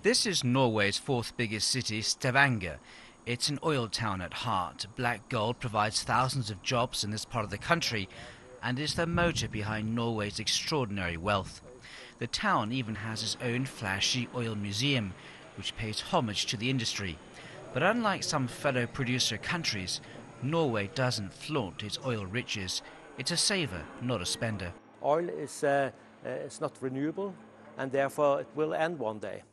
This is Norway's fourth biggest city, Stavanger. It's an oil town at heart. Black gold provides thousands of jobs in this part of the country and is the motor behind Norway's extraordinary wealth. The town even has its own flashy oil museum, which pays homage to the industry. But unlike some fellow producer countries, Norway doesn't flaunt its oil riches. It's a saver, not a spender. Oil is not renewable, and therefore it will end one day.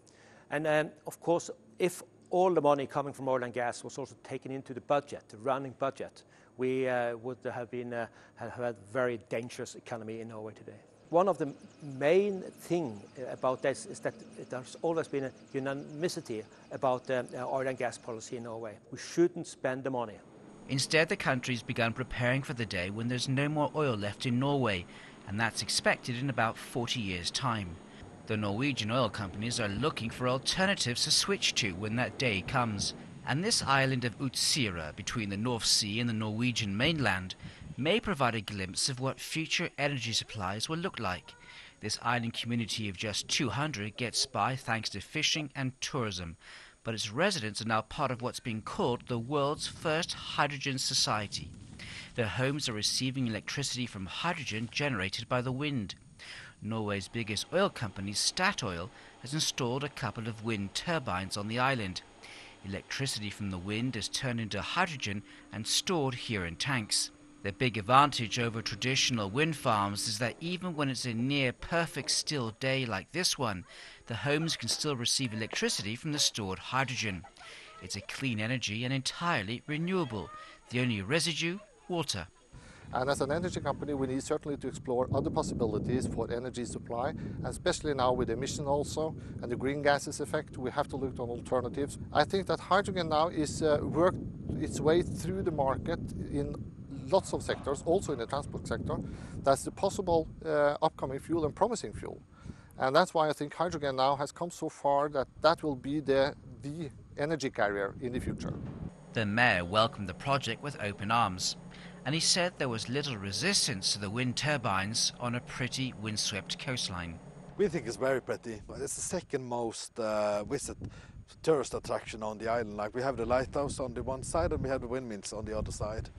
And of course, if all the money coming from oil and gas was also taken into the budget, the running budget, we would have had a very dangerous economy in Norway today. One of the main things about this is that there's always been a unanimity about the oil and gas policy in Norway. We shouldn't spend the money. Instead, the country's begun preparing for the day when there's no more oil left in Norway, and that's expected in about 40 years' time. The Norwegian oil companies are looking for alternatives to switch to when that day comes. And this island of Utsira, between the North Sea and the Norwegian mainland, may provide a glimpse of what future energy supplies will look like. This island community of just 200 gets by thanks to fishing and tourism, but its residents are now part of what's being called the world's first hydrogen society. Their homes are receiving electricity from hydrogen generated by the wind. Norway's biggest oil company, Statoil, has installed a couple of wind turbines on the island. Electricity from the wind is turned into hydrogen and stored here in tanks. The big advantage over traditional wind farms is that even when it's a near perfect still day like this one, the homes can still receive electricity from the stored hydrogen. It's a clean energy and entirely renewable. The only residue, water. And as an energy company, we need certainly to explore other possibilities for energy supply, and especially now with emission also and the green gases effect, we have to look on alternatives. I think that hydrogen now is worked its way through the market in lots of sectors, also in the transport sector. That's the possible upcoming fuel and promising fuel. And that's why I think hydrogen now has come so far that that will be the energy carrier in the future. The mayor welcomed the project with open arms, and he said there was little resistance to the wind turbines on a pretty windswept coastline. We think it's very pretty. It's the second most visit tourist attraction on the island. Like we have the lighthouse on the one side and we have the windmills on the other side.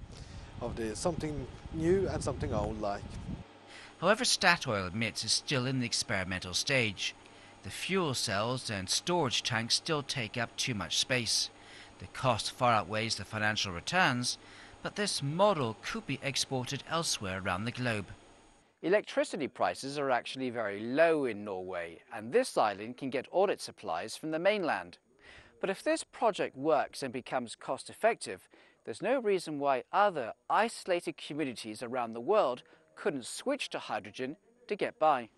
Of something new and something old like. However, Statoil admits it's still in the experimental stage. The fuel cells and storage tanks still take up too much space. The cost far outweighs the financial returns, but this model could be exported elsewhere around the globe. Electricity prices are actually very low in Norway, and this island can get all its supplies from the mainland. But if this project works and becomes cost-effective, there's no reason why other isolated communities around the world couldn't switch to hydrogen to get by.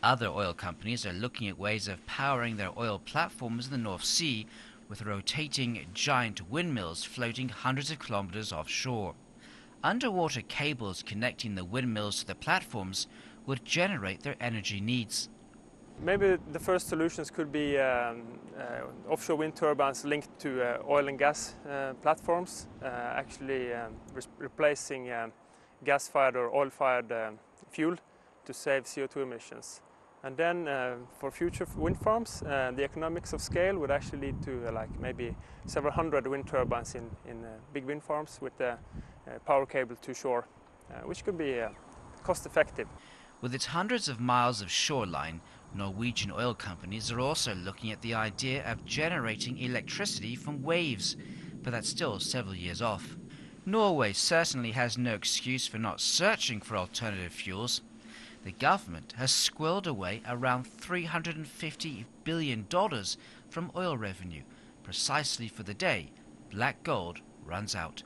Other oil companies are looking at ways of powering their oil platforms in the North Sea with rotating giant windmills floating hundreds of kilometers offshore. Underwater cables connecting the windmills to the platforms would generate their energy needs. Maybe the first solutions could be offshore wind turbines linked to oil and gas platforms, actually replacing gas-fired or oil-fired fuel to save CO2 emissions. And then for future wind farms, the economics of scale would actually lead to maybe several hundred wind turbines in big wind farms with a power cable to shore, which could be cost-effective. With its hundreds of miles of shoreline, Norwegian oil companies are also looking at the idea of generating electricity from waves, but that's still several years off. Norway certainly has no excuse for not searching for alternative fuels. The government has squirreled away around $350 billion from oil revenue, precisely for the day black gold runs out.